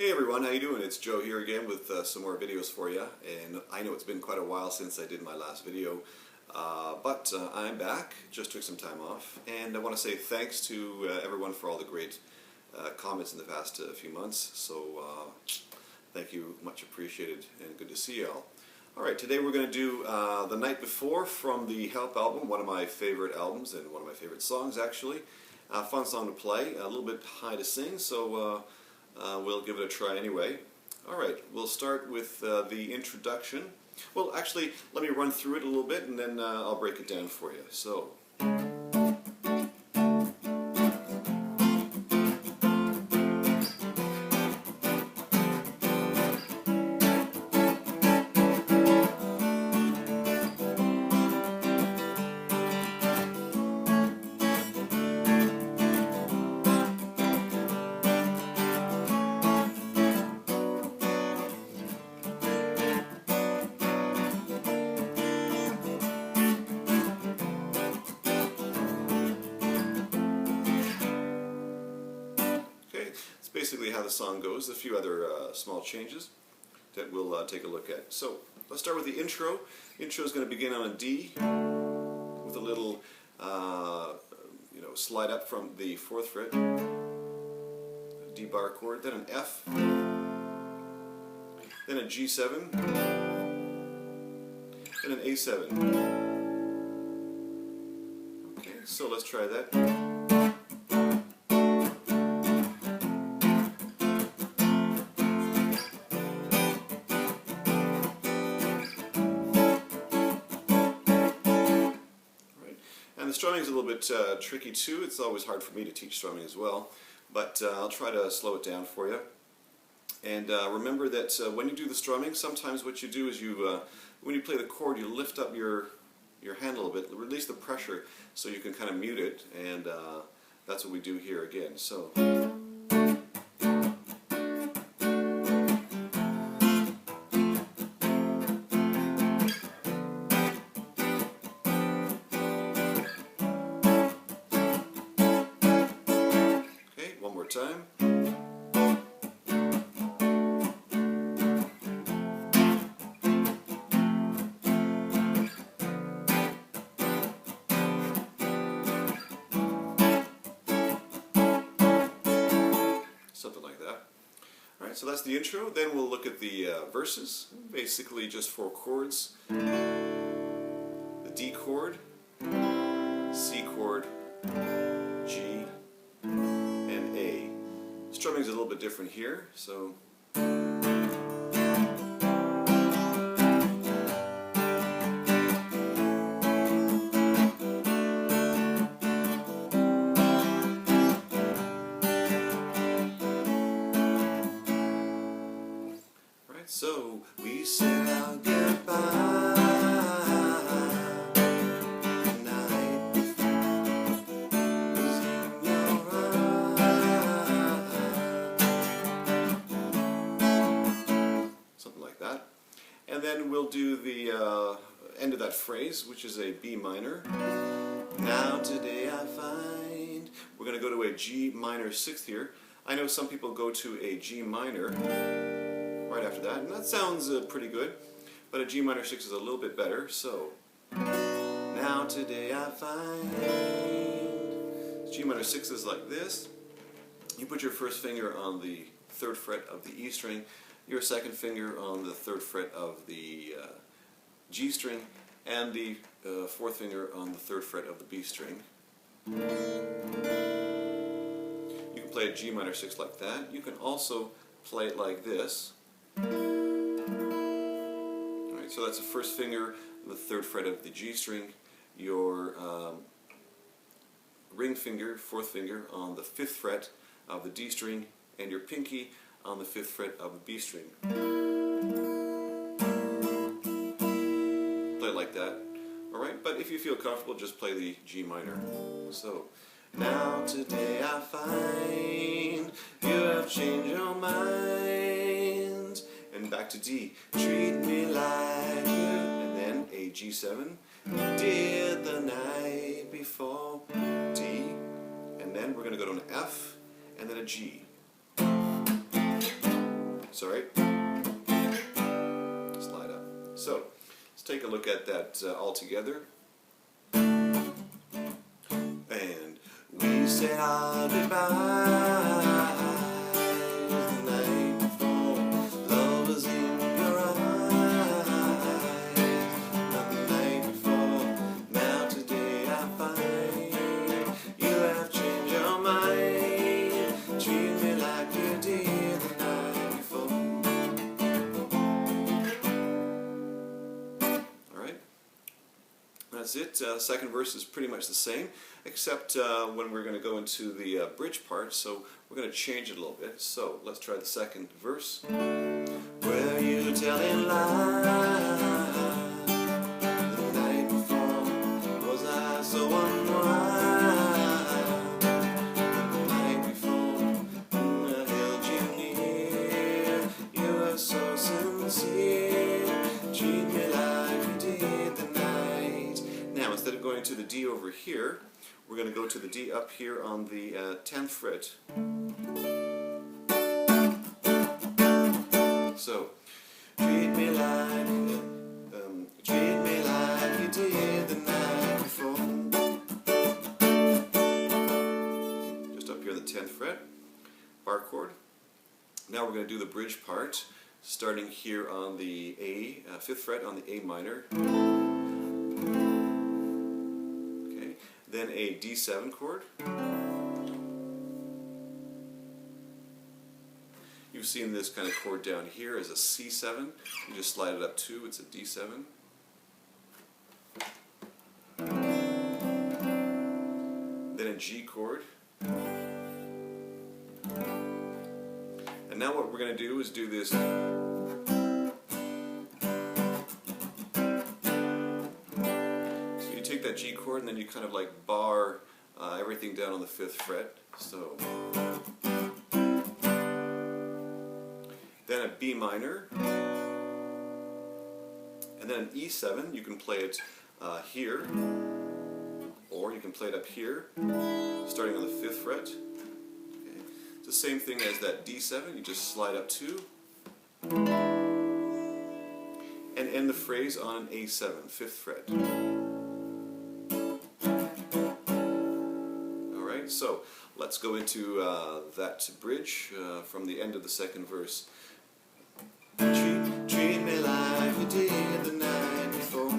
Hey everyone, how you doing? It's Joe here again with some more videos for you, and I know it's been quite a while since I did my last video, but I'm back. Just took some time off, and I want to say thanks to everyone for all the great comments in the past few months, so thank you, much appreciated, and good to see you all. Alright, today we're going to do The Night Before from the Help album, one of my favorite albums and one of my favorite songs actually. Fun song to play, a little bit high to sing, so we'll give it a try anyway. Alright, we'll start with the introduction. Well, actually, let me run through it a little bit and then I'll break it down for you. So. It's basically how the song goes. A few other small changes that we'll take a look at. So let's start with the intro. The intro is going to begin on a D with a little slide up from the 4th fret, D bar chord, then an F, then a G7, then an A7. Okay, so let's try that. The strumming is a little bit tricky too. It's always hard for me to teach strumming as well, but I'll try to slow it down for you. And remember that when you do the strumming, sometimes what you do is when you play the chord, you lift up your hand a little bit, release the pressure so you can kind of mute it, and that's what we do here again. So. One more time. Something like that. Alright, so that's the intro. Then we'll look at the verses. Basically just 4 chords. The D chord, C chord, G, and A. Strumming is a little bit different here, so. Right, so we said our goodbye. And then we'll do the end of that phrase, which is a B minor. Now today I find. We're going to go to a G minor 6th here. I know some people go to a G minor right after that, and that sounds pretty good. But a G minor 6 is a little bit better. So, now today I find. G minor 6 is like this. You put your first finger on the 3rd fret of the E string, your 2nd finger on the 3rd fret of the G string, and the 4th finger on the 3rd fret of the B string. You can play a G minor 6 like that. You can also play it like this. Alright, so that's the 1st finger on the 3rd fret of the G string, your ring finger, 4th finger on the 5th fret of the D string, and your pinky on the 5th fret of the B string. Play it like that. Alright, but if you feel comfortable, just play the G minor. So, now today I find you have changed your mind. And back to D. Treat me like you. And then a G7. Did the night before. D. And then we're going to go to an F and then a G. sorry. Slide up. So let's take a look at that all together. And we said our goodbyes the night before. Love was in your eyes, not the night before. Now today I find you have changed your mind. Treat me like you did the night before. Alright, that's it. Second verse is pretty much the same, except when we're going to go into the bridge part, so we're going to change it a little bit. So let's try the second verse. Were you telling lies the night before? Was I so unwise the night before? When I held you near, you were so sincere. Treat me like you did the night. Now instead of going to the D over here, we're going to go to the D up here on the 10th fret. So, treat me like you did the night before. Just up here on the 10th fret, bar chord. Now we're going to do the bridge part, starting here on the A, 5th fret on the A minor. Then a D7 chord. You've seen this kind of chord down here as a C7. You just slide it up 2, it's a D7. Then a G chord. And now what we're going to do is do this. Take that G chord and then you kind of like bar everything down on the 5th fret. So then a B minor, and then an E7. You can play it here, or you can play it up here, starting on the 5th fret. Okay. It's the same thing as that D7. You just slide up 2 and end the phrase on an A7, 5th fret. So let's go into that bridge from the end of the second verse. Treat me like you did the night before.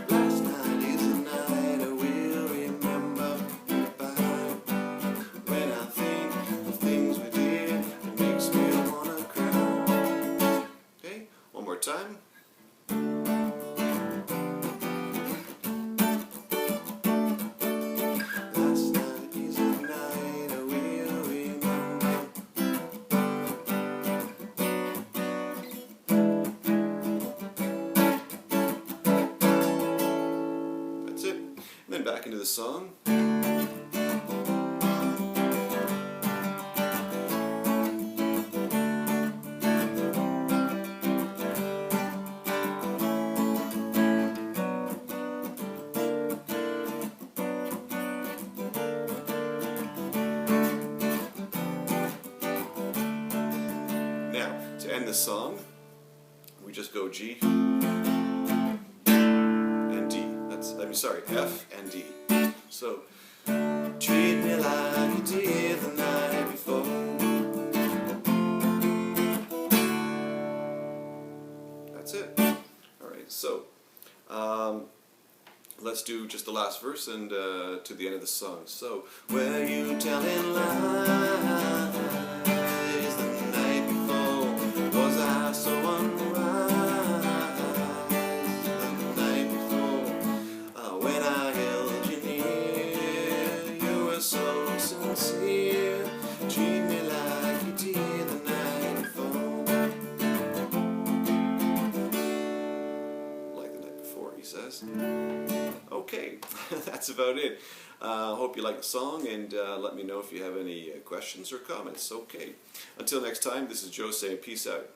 Last night is a night I will remember by. When I think of things we did, it makes me wanna cry. Okay, one more time. Then back into the song. Now, to end the song, we just go G. F and D. So, treat me like you did the night before. That's it. Alright, so let's do just the last verse and to the end of the song. So, were you telling lies the night before? Was I so unwise? Sincere, treat me like you did the night before. Like the night before, he says. Okay, that's about it. Hope you like the song, and let me know if you have any questions or comments. Okay, until next time, this is Joe saying peace out.